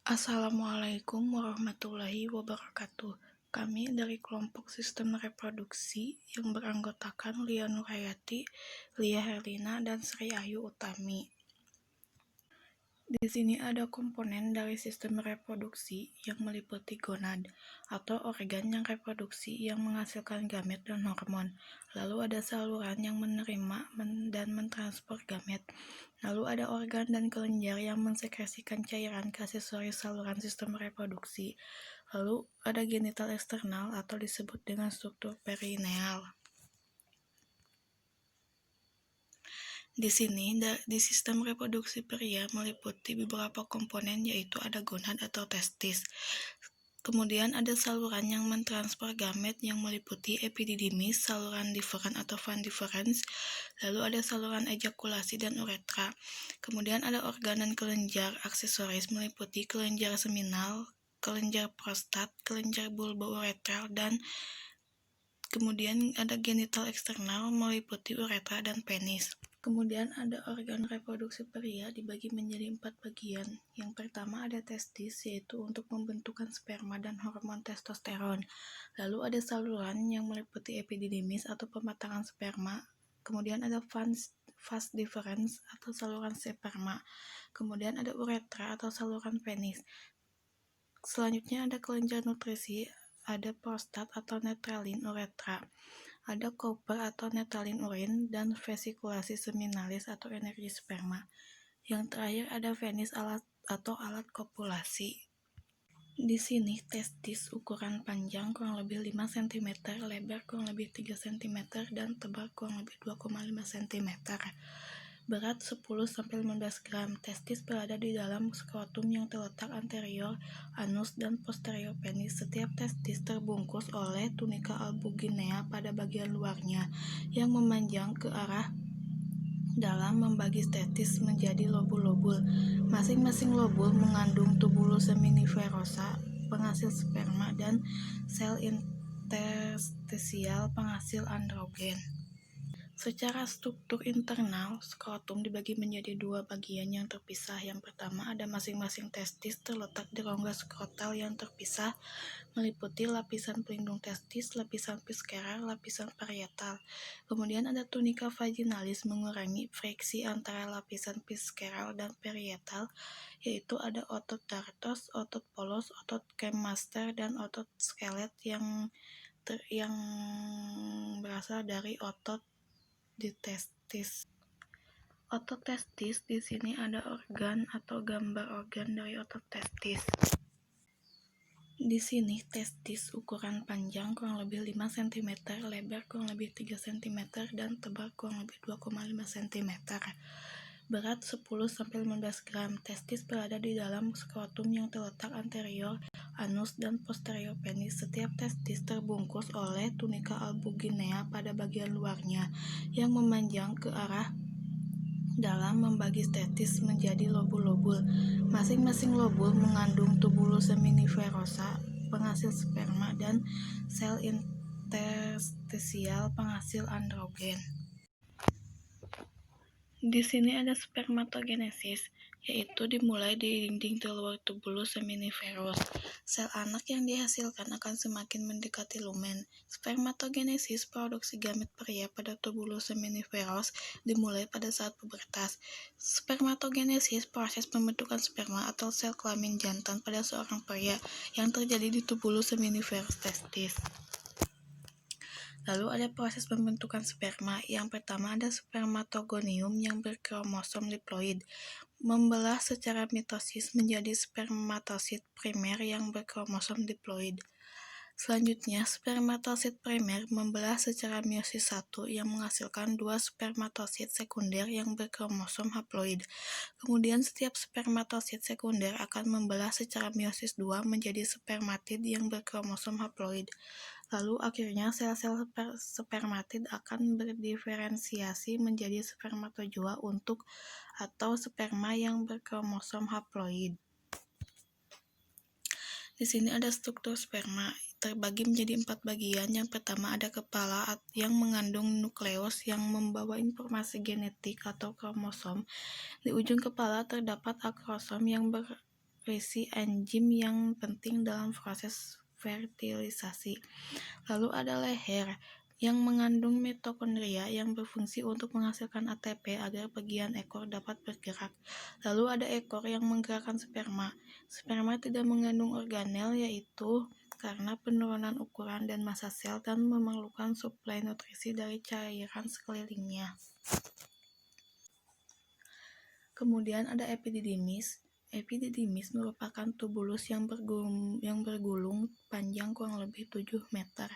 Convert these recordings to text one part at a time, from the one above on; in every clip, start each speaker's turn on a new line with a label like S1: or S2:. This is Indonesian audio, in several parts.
S1: Assalamualaikum warahmatullahi wabarakatuh. Kami dari kelompok sistem reproduksi yang beranggotakan Lia Nurhayati, Lia Herlina, dan Sri Ayu Utami. Di sini ada komponen dari sistem reproduksi yang meliputi gonad atau organ yang reproduksi yang menghasilkan gamet dan hormon. Lalu ada saluran yang menerima dan mentransfer gamet. Lalu ada organ dan kelenjar yang mensekresikan cairan ke aksesoris saluran sistem reproduksi. Lalu ada genital eksternal atau disebut dengan struktur perineal. Di sini, di sistem reproduksi pria meliputi beberapa komponen, yaitu ada gonad atau testis. Kemudian ada saluran yang mentransfer gamet yang meliputi epididymis, saluran differens atau van differens, lalu ada saluran ejakulasi dan uretra. Kemudian ada organ dan kelenjar aksesoris meliputi kelenjar seminal, kelenjar prostat, kelenjar bulba uretral, dan kemudian ada genital eksternal meliputi uretra dan penis. Kemudian ada organ reproduksi pria dibagi menjadi 4 bagian. Yang pertama ada testis, yaitu untuk pembentukan sperma dan hormon testosteron. Lalu ada saluran yang meliputi epididymis atau pematangan sperma. Kemudian ada vas deferens atau saluran sperma. Kemudian ada uretra atau saluran penis. Selanjutnya ada kelenjar nutrisi, ada prostat atau netralin uretra. Ada Cooper atau netralin urin, dan vesikulasi seminalis atau energi sperma. Yang terakhir ada penis atau alat kopulasi. Di sini testis ukuran panjang kurang lebih 5 cm, lebar kurang lebih 3 cm, dan tebal kurang lebih 2,5 cm. Berat 10-15 gram. Testis berada di dalam skrotum yang terletak anterior anus dan posterior penis. Setiap testis terbungkus oleh tunika albuginea pada bagian luarnya yang memanjang ke arah dalam, membagi testis menjadi lobul-lobul. Masing-masing lobul mengandung tubulus seminiferosa penghasil sperma dan sel interstisial penghasil androgen. Secara struktur internal, skrotum dibagi menjadi 2 bagian yang terpisah. Yang pertama ada masing-masing testis terletak di rongga skrotal yang terpisah, meliputi lapisan pelindung testis, lapisan visceral, lapisan parietal. Kemudian ada tunika vaginalis mengurangi friksi antara lapisan visceral dan parietal, yaitu ada otot dartos, otot polos, otot kremaster, dan otot skelet yang berasal dari otot di testis. Otot testis, di sini ada organ atau gambar organ dari otot testis. Di sini testis ukuran panjang kurang lebih 5 cm, lebar kurang lebih 3 cm, dan tebal kurang lebih 2,5 cm. Berat 10-15 gram. Testis berada di dalam skrotum yang terletak anterior anus dan posterior penis. Setiap testis terbungkus oleh tunika albuginea pada bagian luarnya yang memanjang ke arah dalam, membagi testis menjadi lobul-lobul. Masing-masing lobul mengandung tubulus seminiferosa penghasil sperma dan sel interstisial penghasil androgen. Di sini ada spermatogenesis, yaitu dimulai di dinding terluar tubulus seminiferus. Sel anak yang dihasilkan akan semakin mendekati lumen. Spermatogenesis, produksi gamet pria pada tubulus seminiferus, dimulai pada saat pubertas. Spermatogenesis, proses pembentukan sperma atau sel kelamin jantan pada seorang pria yang terjadi di tubulus seminiferus testis. Lalu ada proses pembentukan sperma. Yang pertama ada spermatogonium yang berkromosom diploid, membelah secara mitosis menjadi spermatosit primer yang berkromosom diploid. Selanjutnya, spermatosit primer membelah secara meiosis 1 yang menghasilkan 2 spermatosit sekunder yang berkromosom haploid. Kemudian setiap spermatosit sekunder akan membelah secara meiosis 2 menjadi spermatid yang berkromosom haploid. Lalu akhirnya sel-sel spermatid akan berdiferensiasi menjadi spermatozoa atau sperma yang berkromosom haploid. Di sini ada struktur sperma, terbagi menjadi 4 bagian. Yang pertama ada kepala yang mengandung nukleus yang membawa informasi genetik atau kromosom. Di ujung kepala terdapat akrosom yang berisi enzim yang penting dalam proses fertilisasi. Lalu ada leher yang mengandung mitokondria yang berfungsi untuk menghasilkan ATP agar bagian ekor dapat bergerak. Lalu ada ekor yang menggerakkan sperma. Sperma tidak mengandung organel, yaitu karena penurunan ukuran dan massa sel dan memerlukan suplai nutrisi dari cairan sekelilingnya. Kemudian ada epididymis. Epididymis merupakan tubulus yang bergulung panjang kurang lebih 7 meter.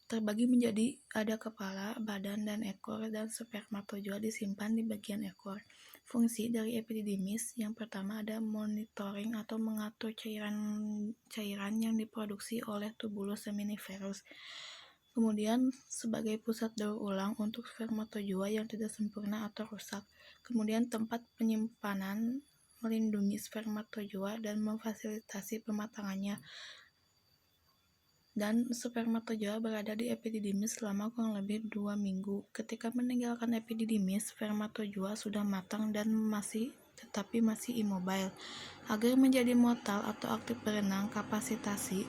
S1: Terbagi menjadi ada kepala, badan, dan ekor, dan spermatozoa disimpan di bagian ekor. Fungsi dari epididymis yang pertama ada monitoring atau mengatur cairan yang diproduksi oleh tubulus seminiferus. Kemudian sebagai pusat daur ulang untuk spermatozoa yang tidak sempurna atau rusak. Kemudian tempat penyimpanan melindungi spermatozoa dan memfasilitasi pematangannya. Dan spermatozoa berada di epididymis selama kurang lebih 2 minggu. Ketika meninggalkan epididymis, spermatozoa sudah matang dan masih immobile. Agar menjadi motile atau aktif berenang, kapasitasi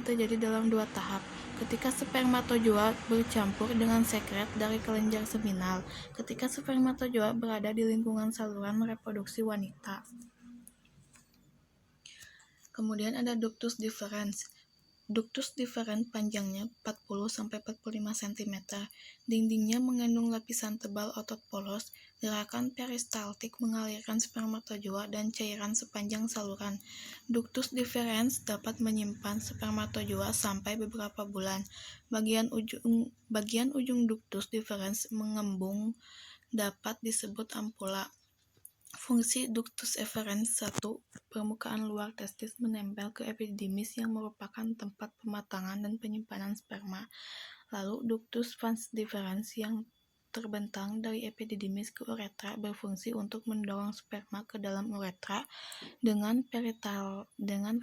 S1: terjadi dalam 2 tahap. Ketika spermatozoa bercampur dengan sekret dari kelenjar seminal, ketika spermatozoa berada di lingkungan saluran reproduksi wanita. Kemudian ada ductus deferens. Ductus deferens panjangnya 40-45 cm. Dindingnya mengandung lapisan tebal otot polos. Gerakan peristaltik mengalirkan spermatozoa dan cairan sepanjang saluran. Ductus deferens dapat menyimpan spermatozoa sampai beberapa bulan. Bagian ujung ductus deferens mengembung dapat disebut ampula. Fungsi ductus efferens 1. Permukaan luar testis menempel ke epididymis yang merupakan tempat pematangan dan penyimpanan sperma. Lalu ductus vas deferens yang terbentang dari epididymis ke uretra berfungsi untuk mendorong sperma ke dalam uretra dengan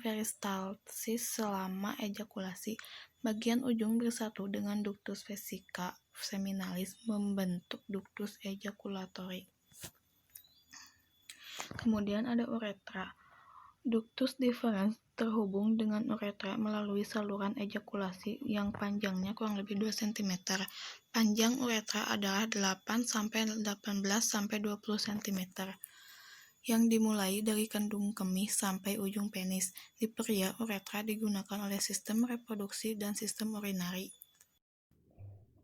S1: peristalsis selama ejakulasi. Bagian ujung bersatu dengan ductus vesica seminalis membentuk ductus ejaculatory. Kemudian ada uretra. Ductus deferens terhubung dengan uretra melalui saluran ejakulasi yang panjangnya kurang lebih 2 cm. Panjang uretra adalah 8-18-20 cm. Yang dimulai dari kandung kemih sampai ujung penis. Di pria, uretra digunakan oleh sistem reproduksi dan sistem urinari.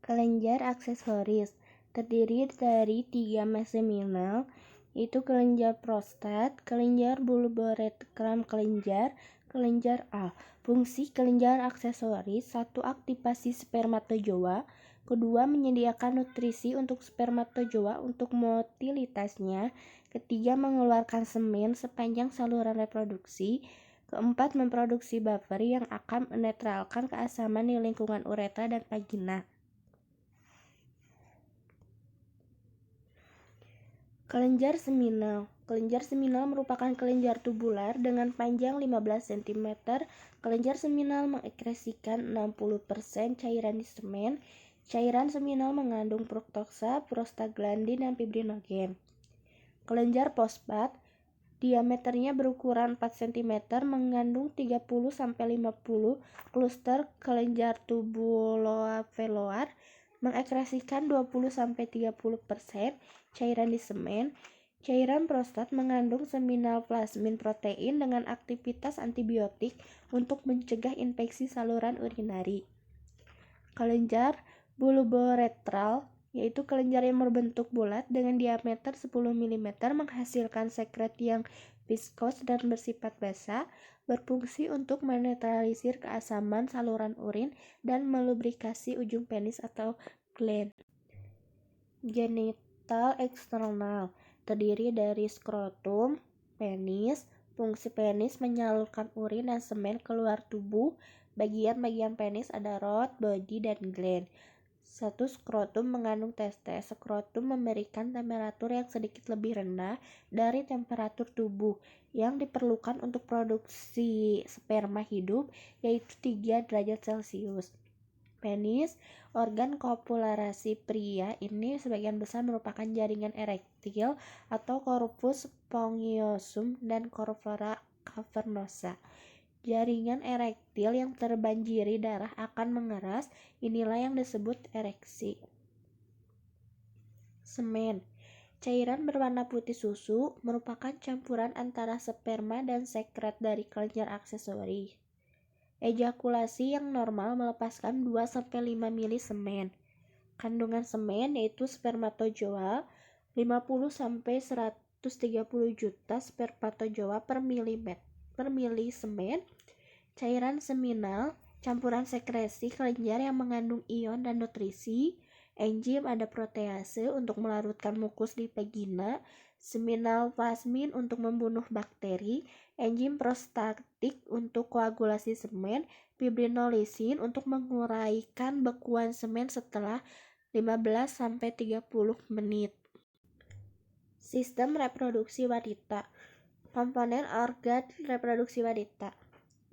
S2: Kelenjar aksesoris terdiri dari 3 meseminal, yaitu kelenjar prostat, kelenjar bulboretral kelenjar A. Fungsi kelenjar aksesoris: 1. Aktivasi spermatozoa. 2. Menyediakan nutrisi untuk spermatozoa untuk motilitasnya. 3. Mengeluarkan semen sepanjang saluran reproduksi. 4. Memproduksi buffer yang akan menetralkan keasaman di lingkungan uretra dan vagina. Kelenjar seminal. Kelenjar seminal merupakan kelenjar tubular dengan panjang 15 cm. Kelenjar seminal mengekresikan 60% cairan di semen. Cairan seminal mengandung fruktosa, prostaglandin, dan fibrinogen. Kelenjar fosfat diameternya berukuran 4 cm, mengandung 30-50 kluster kelenjar tubuloveolar, mengekresikan 20-30% cairan di semen. Cairan prostat mengandung seminal plasmin protein dengan aktivitas antibiotik untuk mencegah infeksi saluran urinari. Kelenjar bulboretral, yaitu kelenjar yang berbentuk bulat dengan diameter 10 mm, menghasilkan sekret yang viskos dan bersifat basah, berfungsi untuk menetralisir keasaman saluran urin dan melubrikasi ujung penis atau gland. Genital eksternal terdiri dari skrotum, penis. Fungsi penis menyalurkan urin dan semen keluar tubuh. Bagian-bagian penis ada rod, body, dan gland. 1. Skrotum mengandung testes. Skrotum memberikan temperatur yang sedikit lebih rendah dari temperatur tubuh yang diperlukan untuk produksi sperma hidup, yaitu 3 derajat Celcius. Penis, organ kopulasi pria ini sebagian besar merupakan jaringan erektil atau corpus spongiosum dan corpora cavernosa. Jaringan erektil yang terbanjiri darah akan mengeras, inilah yang disebut ereksi. Semen, cairan berwarna putih susu, merupakan campuran antara sperma dan sekret dari kelenjar aksesori. Ejakulasi yang normal melepaskan 2-5 mili semen. Kandungan semen yaitu spermatozoa 50-130 juta spermatozoa per mili semen. Cairan seminal, campuran sekresi kelenjar yang mengandung ion dan nutrisi. Enzim ada protease untuk melarutkan mukus di vagina, seminal plasmin untuk membunuh bakteri, enzim prostatik untuk koagulasi semen, fibrinolisin untuk menguraikan bekuan semen setelah 15-30 menit. Sistem reproduksi wanita. Komponen organ reproduksi wanita.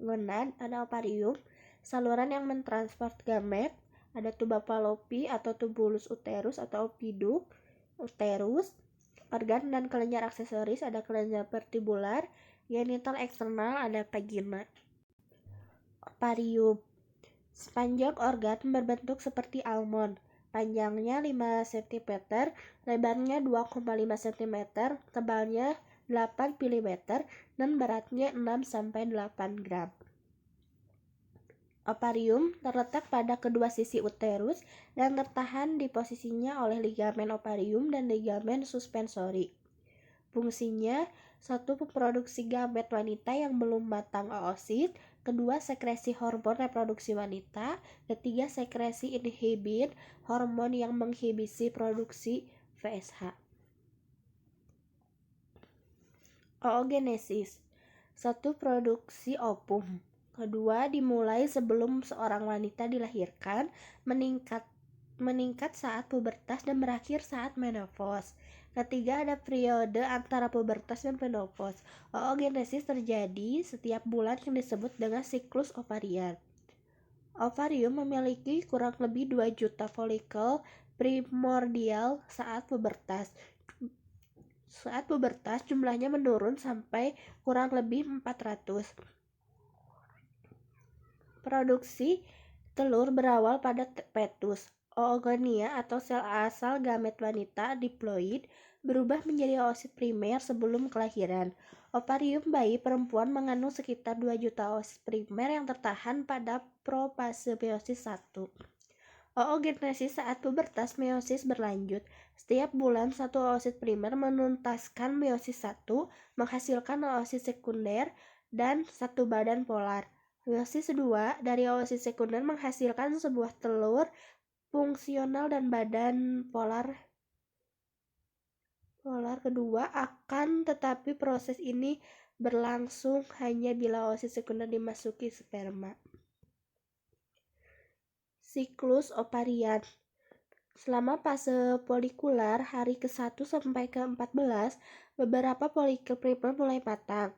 S2: Gonad, ada ovarium, saluran yang mentransport gamet, ada tuba fallopi atau tubulus uterus atau opiduk, uterus, organ dan kelenjar aksesoris, ada kelenjar vertibular, genital eksternal, ada vagina. Ovarium, sepanjang organ berbentuk seperti almond, panjangnya 5 cm, lebarnya 2,5 cm, tebalnya 8 mm, dan beratnya 6-8 gram. Ovarium terletak pada kedua sisi uterus dan tertahan di posisinya oleh ligamen ovarium dan ligamen suspensori. Fungsinya, 1. Memproduksi gamet wanita yang belum matang oosit, 2. Sekresi hormon reproduksi wanita, 3. Sekresi inhibin, hormon yang menghibisi produksi FSH. Oogenesis, 1. Produksi ovum, 2. Dimulai sebelum seorang wanita dilahirkan, meningkat saat pubertas dan berakhir saat menopause. 3. Ada periode antara pubertas dan menopause. Oogenesis terjadi setiap bulan yang disebut dengan siklus ovarian. Ovarium memiliki kurang lebih 2 juta folikel primordial saat pubertas. Saat pubertas jumlahnya menurun sampai kurang lebih 400. Produksi telur berawal pada fetus. Oogonia atau sel asal gamet wanita diploid berubah menjadi oosit primer sebelum kelahiran. Ovarium bayi perempuan mengandung sekitar 2 juta oosit primer yang tertahan pada profase meiosis 1. Oogenesis saat pubertas meiosis berlanjut. Setiap bulan satu oosit primer menuntaskan meiosis 1, menghasilkan oosit sekunder dan satu badan polar. Meiosis 2 dari oosit sekunder menghasilkan sebuah telur fungsional dan badan polar kedua, akan tetapi proses ini berlangsung hanya bila oosit sekunder dimasuki sperma. Siklus ovarian. Selama fase folikular hari ke-1 sampai ke-14, beberapa folikel primer mulai matang.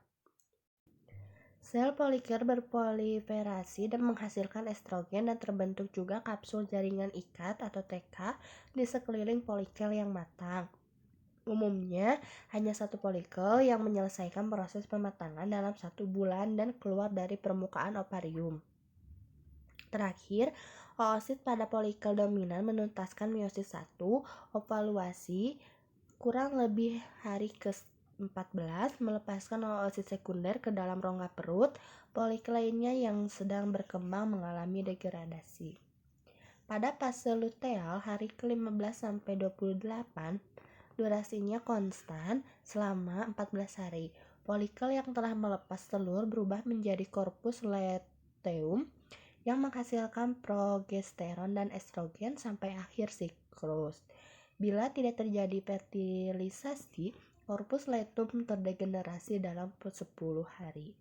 S2: Sel folikel berproliferasi dan menghasilkan estrogen dan terbentuk juga kapsul jaringan ikat atau TK di sekeliling folikel yang matang. Umumnya, hanya satu folikel yang menyelesaikan proses pematangan dalam 1 bulan dan keluar dari permukaan ovarium. Terakhir, oosit pada folikel dominan menuntaskan meiosis 1, ovaluasi, kurang lebih hari ke-14, melepaskan oosit sekunder ke dalam rongga perut. Folikel lainnya yang sedang berkembang mengalami degradasi. Pada fase luteal hari ke-15 sampai 28, durasinya konstan selama 14 hari. Folikel yang telah melepas telur berubah menjadi korpus luteum yang menghasilkan progesteron dan estrogen sampai akhir siklus. Bila tidak terjadi fertilisasi, korpus luteum terdegenerasi dalam 10 hari.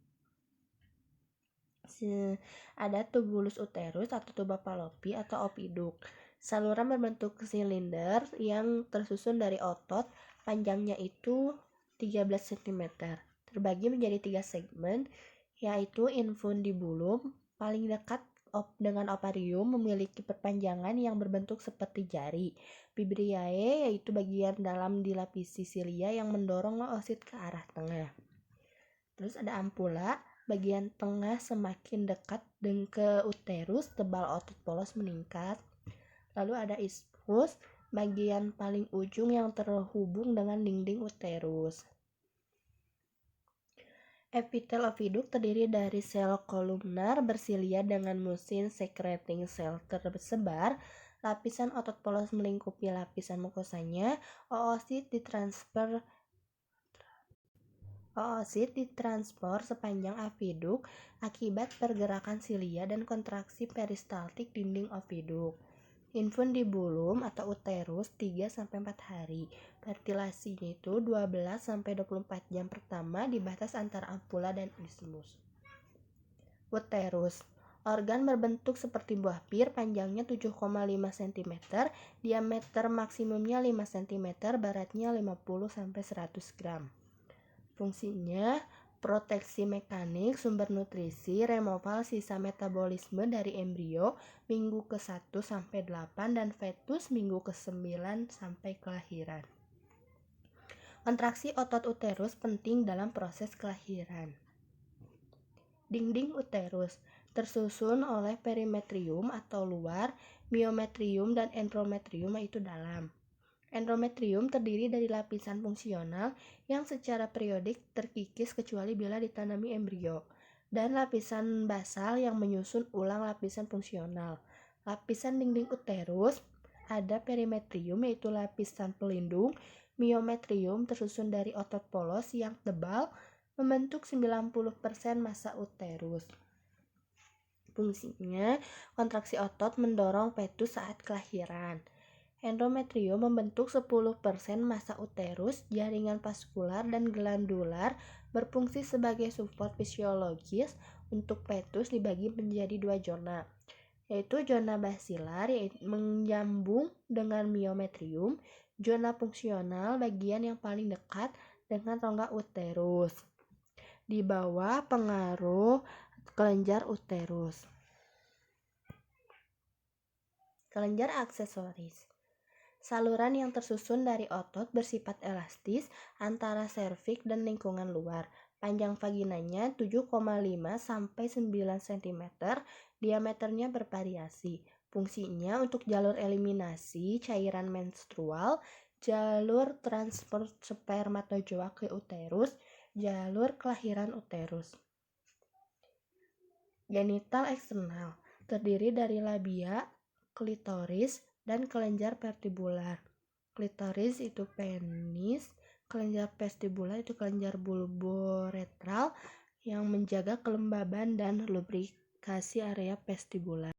S2: Ada tubulus uterus atau tuba fallopi atau opiduk. Saluran berbentuk silinder yang tersusun dari otot, panjangnya itu 13 cm. Terbagi menjadi 3 segmen, yaitu infundibulum paling dekat dengan ovarium memiliki perpanjangan yang berbentuk seperti jari. Fibriae yaitu bagian dalam dilapisi silia yang mendorong oosit ke arah tengah. Terus ada ampula, bagian tengah semakin dekat dengan ke uterus, tebal otot polos meningkat. Lalu ada isthmus, bagian paling ujung yang terhubung dengan dinding uterus. Epitel oviduk terdiri dari sel kolumnar bersilia dengan musin secreting cell tersebar. Lapisan otot polos melingkupi lapisan mukosanya. Oosit ditransfer sepanjang aviduk akibat pergerakan silia dan kontraksi peristaltik dinding oviduk. Infundibulum atau uterus 3-4 hari. Fertilasinya itu 12-24 jam pertama di batas antara ampula dan isthmus. Uterus, organ berbentuk seperti buah pir, panjangnya 7,5 cm, diameter maksimumnya 5 cm, beratnya 50-100 gram. Fungsinya proteksi mekanik, sumber nutrisi, removal sisa metabolisme dari embrio minggu ke-1 sampai 8 dan fetus minggu ke-9 sampai kelahiran. Kontraksi otot uterus penting dalam proses kelahiran. Dinding uterus tersusun oleh perimetrium atau luar, myometrium dan endometrium yaitu dalam. Endometrium terdiri dari lapisan fungsional yang secara periodik terkikis kecuali bila ditanami embrio, dan lapisan basal yang menyusun ulang lapisan fungsional. Lapisan dinding uterus ada perimetrium yaitu lapisan pelindung, myometrium tersusun dari otot polos yang tebal membentuk 90% massa uterus. Fungsinya kontraksi otot mendorong fetus saat kelahiran. Endometrium membentuk 10% massa uterus, jaringan vaskular dan glandular berfungsi sebagai support fisiologis untuk fetus dibagi menjadi 2 zona, yaitu zona basilar yaitu menyambung dengan myometrium, zona fungsional bagian yang paling dekat dengan rongga uterus, di bawah pengaruh kelenjar uterus. Kelenjar aksesoris, saluran yang tersusun dari otot bersifat elastis antara serviks dan lingkungan luar. Panjang vaginanya 7,5 sampai 9 cm, diameternya bervariasi. Fungsinya untuk jalur eliminasi cairan menstrual, jalur transfer spermatozoa ke uterus, jalur kelahiran uterus. Genital eksternal terdiri dari labia, klitoris, dan kelenjar vestibular. Klitoris itu penis, kelenjar vestibular itu kelenjar bulboretral yang menjaga kelembaban dan lubrikasi area vestibular.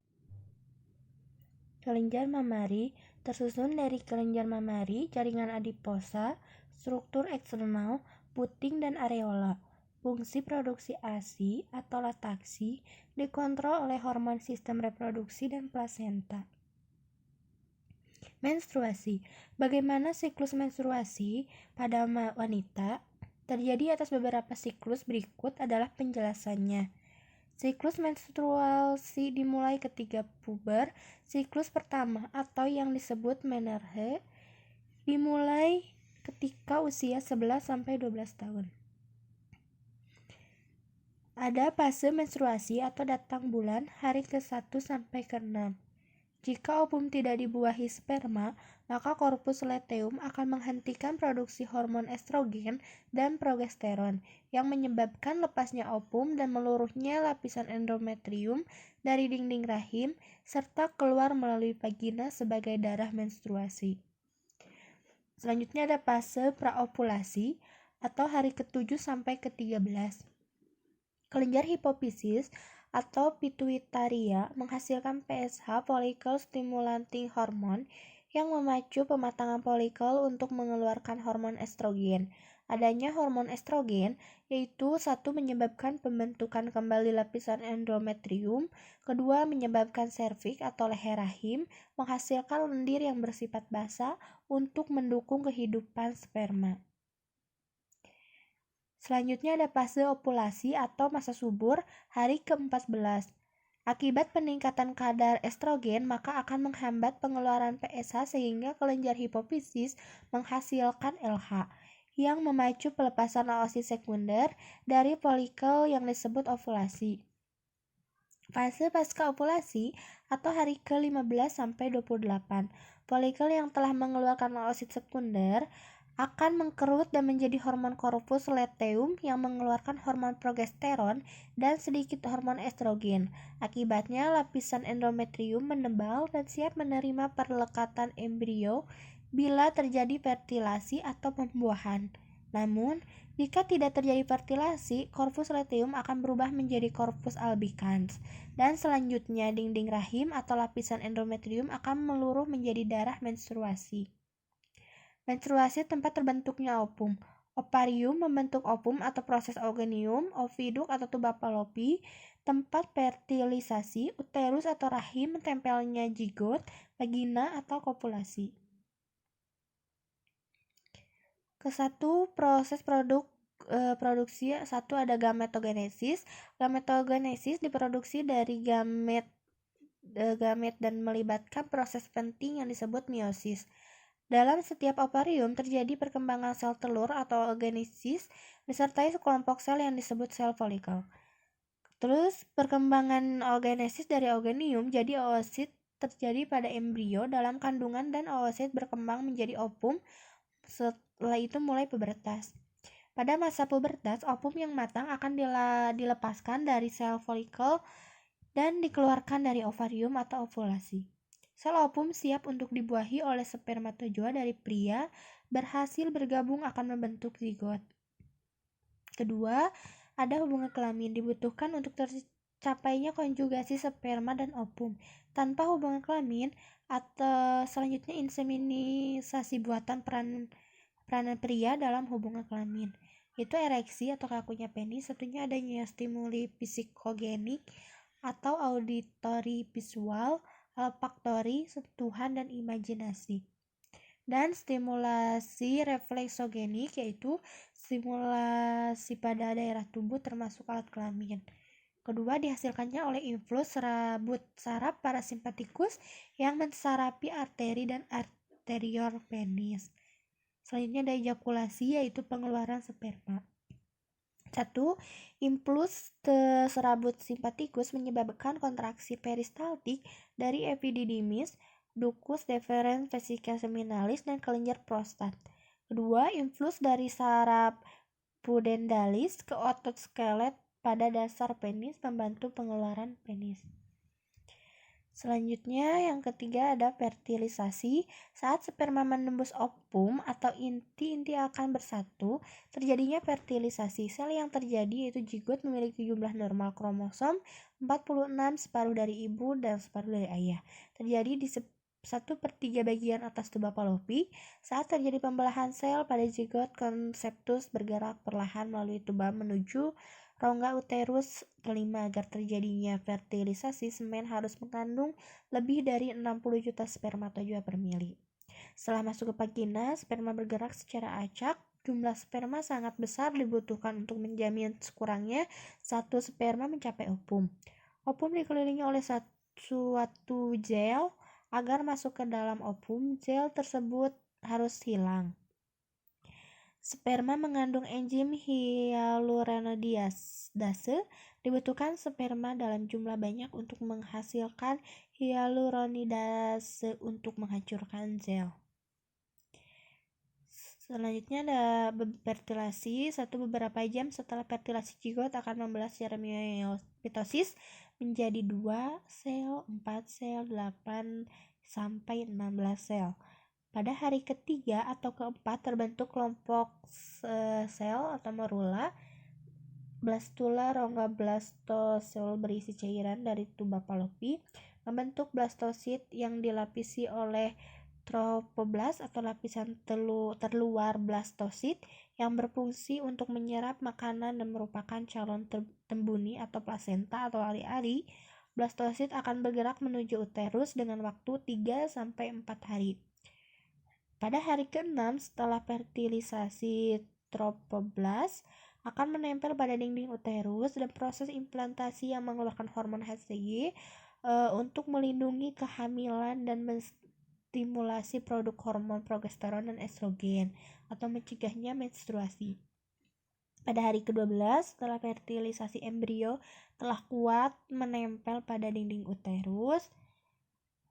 S2: Kelenjar mamari tersusun dari kelenjar mamari, jaringan adiposa, struktur eksternal, puting, dan areola. Fungsi produksi ASI atau laktasi dikontrol oleh hormon sistem reproduksi dan plasenta. Menstruasi. Bagaimana siklus menstruasi pada wanita? Terjadi atas beberapa siklus, berikut adalah penjelasannya. Siklus menstruasi dimulai ketika puber. Siklus pertama atau yang disebut menarche dimulai ketika usia 11-12 tahun. Ada fase menstruasi atau datang bulan hari ke-1 sampai ke-6. Jika ovum tidak dibuahi sperma, maka corpus luteum akan menghentikan produksi hormon estrogen dan progesteron yang menyebabkan lepasnya ovum dan meluruhnya lapisan endometrium dari dinding rahim serta keluar melalui vagina sebagai darah menstruasi. Selanjutnya ada fase praovulasi atau hari ke-7 sampai ke-13. Kelenjar hipofisis atau pituitaria menghasilkan PSH follicle stimulating hormone yang memacu pematangan folikel untuk mengeluarkan hormon estrogen. Adanya hormon estrogen yaitu satu menyebabkan pembentukan kembali lapisan endometrium, kedua menyebabkan serviks atau leher rahim menghasilkan lendir yang bersifat basah untuk mendukung kehidupan sperma. Selanjutnya ada fase ovulasi atau masa subur hari ke-14. Akibat peningkatan kadar estrogen, maka akan menghambat pengeluaran PSH sehingga kelenjar hipofisis menghasilkan LH yang memacu pelepasan oosit sekunder dari folikel yang disebut ovulasi. Fase pasca ovulasi atau hari ke-15 sampai 28. Folikel yang telah mengeluarkan oosit sekunder akan mengkerut dan menjadi hormon corpus luteum yang mengeluarkan hormon progesteron dan sedikit hormon estrogen. Akibatnya, lapisan endometrium menebal dan siap menerima perlekatan embrio bila terjadi fertilasi atau pembuahan. Namun, jika tidak terjadi fertilasi, corpus luteum akan berubah menjadi corpus albicans, dan selanjutnya dinding rahim atau lapisan endometrium akan meluruh menjadi darah menstruasi. Menstruasi tempat terbentuknya ovum. Ovarium membentuk ovum atau proses oogonium, oviduk atau tuba fallopi, tempat fertilisasi, uterus atau rahim, tempelnya zigot, vagina atau kopulasi. Kesatu proses produksi satu ada gametogenesis. Gametogenesis diproduksi dari gamet dan melibatkan proses penting yang disebut meiosis. Dalam setiap ovarium terjadi perkembangan sel telur atau oogenesis disertai sekelompok sel yang disebut sel folikel. Terus perkembangan oogenesis dari oogonium jadi oosit terjadi pada embrio dalam kandungan dan oosit berkembang menjadi ovum. Setelah itu mulai pubertas. Pada masa pubertas, ovum yang matang akan dilepaskan dari sel folikel dan dikeluarkan dari ovarium atau ovulasi. Sel ovum siap untuk dibuahi oleh spermatozoa dari pria, berhasil bergabung akan membentuk zigot. Kedua, ada hubungan kelamin dibutuhkan untuk tercapainya konjugasi sperma dan ovum. Tanpa hubungan kelamin, atau selanjutnya inseminisasi buatan peranan pria dalam hubungan kelamin, yaitu ereksi atau kakunya penis. Satunya adanya stimuli psikogenik atau auditory visual, olfaktori, sentuhan, dan imajinasi. Dan stimulasi refleksogenik, yaitu stimulasi pada daerah tubuh termasuk alat kelamin. Kedua, dihasilkannya oleh influx serabut saraf parasimpatikus yang mensarapi arteri dan arteriol penis. Selanjutnya ada ejakulasi, yaitu pengeluaran sperma. 1. Impuls serabut simpatikus menyebabkan kontraksi peristaltik dari epididymis, ductus deferens vesica seminalis, dan kelenjar prostat. Kedua, influx dari saraf pudendalis ke otot skelet pada dasar penis membantu pengeluaran penis. Selanjutnya, yang ketiga ada fertilisasi. Saat sperma menembus ovum atau inti-inti akan bersatu, terjadinya fertilisasi. Sel yang terjadi yaitu zigot memiliki jumlah normal kromosom 46, separuh dari ibu dan separuh dari ayah. Terjadi di 1/3 bagian atas tuba fallopi. Saat terjadi pembelahan sel pada zigot, konseptus bergerak perlahan melalui tuba menuju rongga uterus. Kelima, agar terjadinya fertilisasi, semen harus mengandung lebih dari 60 juta spermatozoa per mili. Setelah masuk ke vagina, sperma bergerak secara acak. Jumlah sperma sangat besar dibutuhkan untuk menjamin sekurangnya satu sperma mencapai ovum. Ovum dikelilingi oleh suatu gel. Agar masuk ke dalam ovum, gel tersebut harus hilang. Sperma mengandung enzim hyaluronidase. Dibutuhkan sperma dalam jumlah banyak untuk menghasilkan hyaluronidase untuk menghancurkan gel. Selanjutnya ada fertilasi. Beberapa jam setelah fertilasi, zigot akan membelah secara mitosis menjadi 2 sel, 4 sel, 8 sampai 16 sel. Pada hari ketiga atau keempat terbentuk kelompok sel atau morula. Blastula rongga blastosel berisi cairan dari tuba fallopi membentuk blastosit yang dilapisi oleh trofoblast atau lapisan terluar blastosit yang berfungsi untuk menyerap makanan dan merupakan calon tembuni atau plasenta atau ari-ari. Blastosit akan bergerak menuju uterus dengan waktu 3-4 hari. Pada hari ke-6 setelah fertilisasi, trofoblast akan menempel pada dinding uterus, dan proses implantasi yang mengeluarkan hormon HCG untuk melindungi kehamilan dan menstimulasi produk hormon progesteron dan estrogen atau mencegahnya menstruasi. Pada hari ke-12 setelah fertilisasi, embrio telah kuat menempel pada dinding uterus.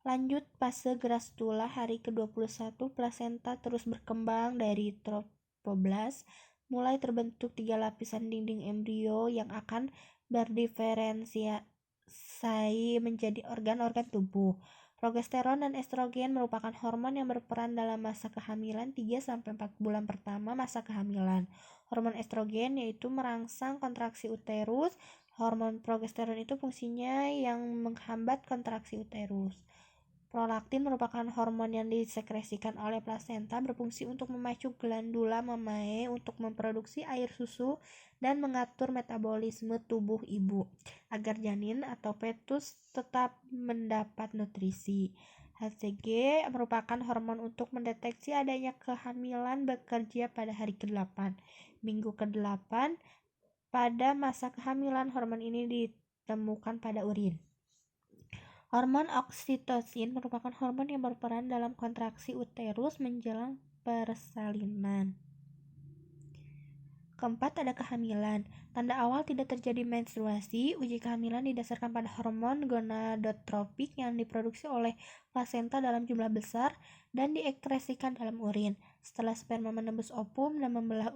S2: Lanjut fase grastula, hari ke-21 plasenta terus berkembang dari trofoblast. Mulai terbentuk 3 lapisan dinding embrio yang akan berdiferensiasi menjadi organ-organ tubuh. Progesteron dan estrogen merupakan hormon yang berperan dalam masa kehamilan 3-4 bulan pertama masa kehamilan. Hormon estrogen yaitu merangsang kontraksi uterus. Hormon progesteron itu fungsinya yang menghambat kontraksi uterus. Prolaktin merupakan hormon yang disekresikan oleh plasenta, berfungsi untuk memacu glandula mamae untuk memproduksi air susu dan mengatur metabolisme tubuh ibu agar janin atau fetus tetap mendapat nutrisi. HCG merupakan hormon untuk mendeteksi adanya kehamilan, bekerja pada hari ke-8, minggu ke-8. Pada masa kehamilan, hormon ini ditemukan pada urin. Hormon oksitosin merupakan hormon yang berperan dalam kontraksi uterus menjelang persalinan. Keempat, ada kehamilan. Tanda awal tidak terjadi menstruasi. Uji kehamilan didasarkan pada hormon gonadotropik yang diproduksi oleh plasenta dalam jumlah besar dan diekskresikan dalam urin. Setelah sperma menembus ovum dan membelah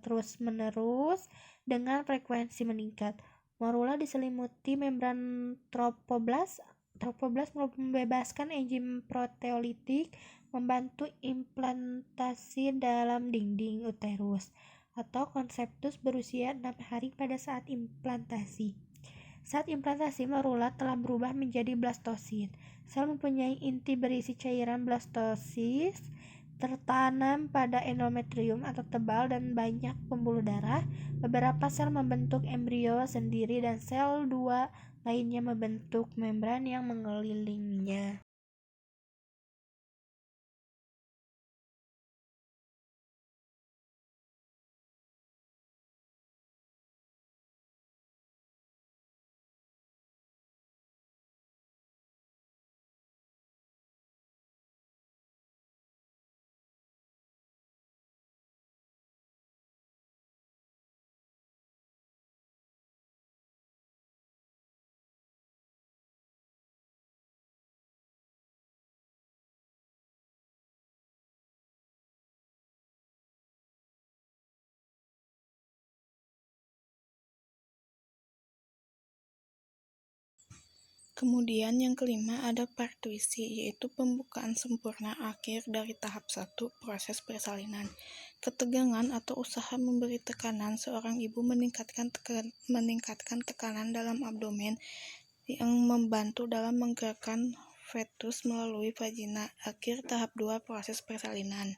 S2: terus-menerus dengan frekuensi meningkat, morula diselimuti membran trofoblast. Trofoblast membebaskan enzim proteolitik, membantu implantasi dalam dinding uterus, atau konseptus berusia 6 hari pada saat implantasi. Saat implantasi, morula telah berubah menjadi blastosit. Sel mempunyai inti berisi cairan blastosis, tertanam pada endometrium atau tebal dan banyak pembuluh darah. Beberapa sel membentuk embrio sendiri dan sel dua lainnya membentuk membran yang mengelilinginya.
S1: Kemudian yang kelima ada partwisi, yaitu pembukaan sempurna akhir dari tahap 1 proses persalinan. Ketegangan atau usaha memberi tekanan seorang ibu meningkatkan tekanan dalam abdomen yang membantu dalam menggerakkan fetus melalui vagina. Akhir tahap 2 proses persalinan.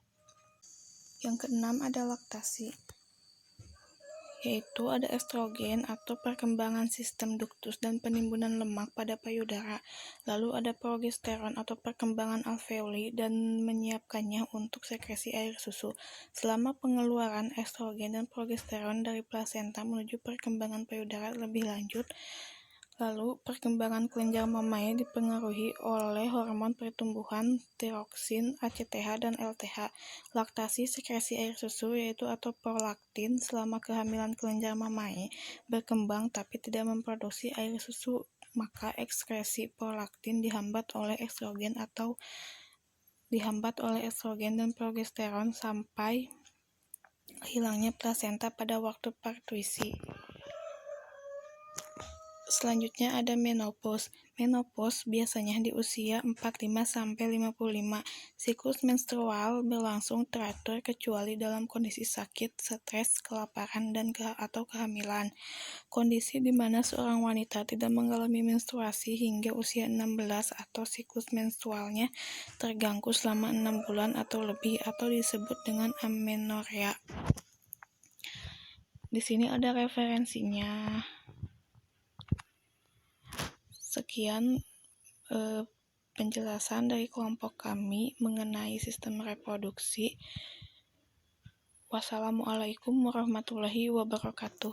S1: Yang keenam ada laktasi, yaitu ada estrogen atau perkembangan sistem duktus dan penimbunan lemak pada payudara. Lalu ada progesteron atau perkembangan alveoli dan menyiapkannya untuk sekresi air susu. Selama pengeluaran estrogen dan progesteron dari plasenta menuju perkembangan payudara lebih lanjut. Lalu, perkembangan kelenjar mamae dipengaruhi oleh hormon pertumbuhan, tiroksin, ACTH, dan LTH. Laktasi sekresi air susu yaitu atau prolaktin. Selama kehamilan kelenjar mamae berkembang tapi tidak memproduksi air susu, maka ekskresi prolaktin dihambat oleh estrogen dan progesteron sampai hilangnya plasenta pada waktu partwisi. Selanjutnya ada menopause. Menopause biasanya di usia 45-55. Siklus menstrual berlangsung teratur kecuali dalam kondisi sakit, stres, kelaparan, dan atau kehamilan. Kondisi di mana seorang wanita tidak mengalami menstruasi hingga usia 16 atau siklus menstrualnya terganggu selama 6 bulan atau lebih atau disebut dengan amenorea. Di sini ada referensinya. Sekian penjelasan dari kelompok kami mengenai sistem reproduksi. Wassalamualaikum warahmatullahi wabarakatuh.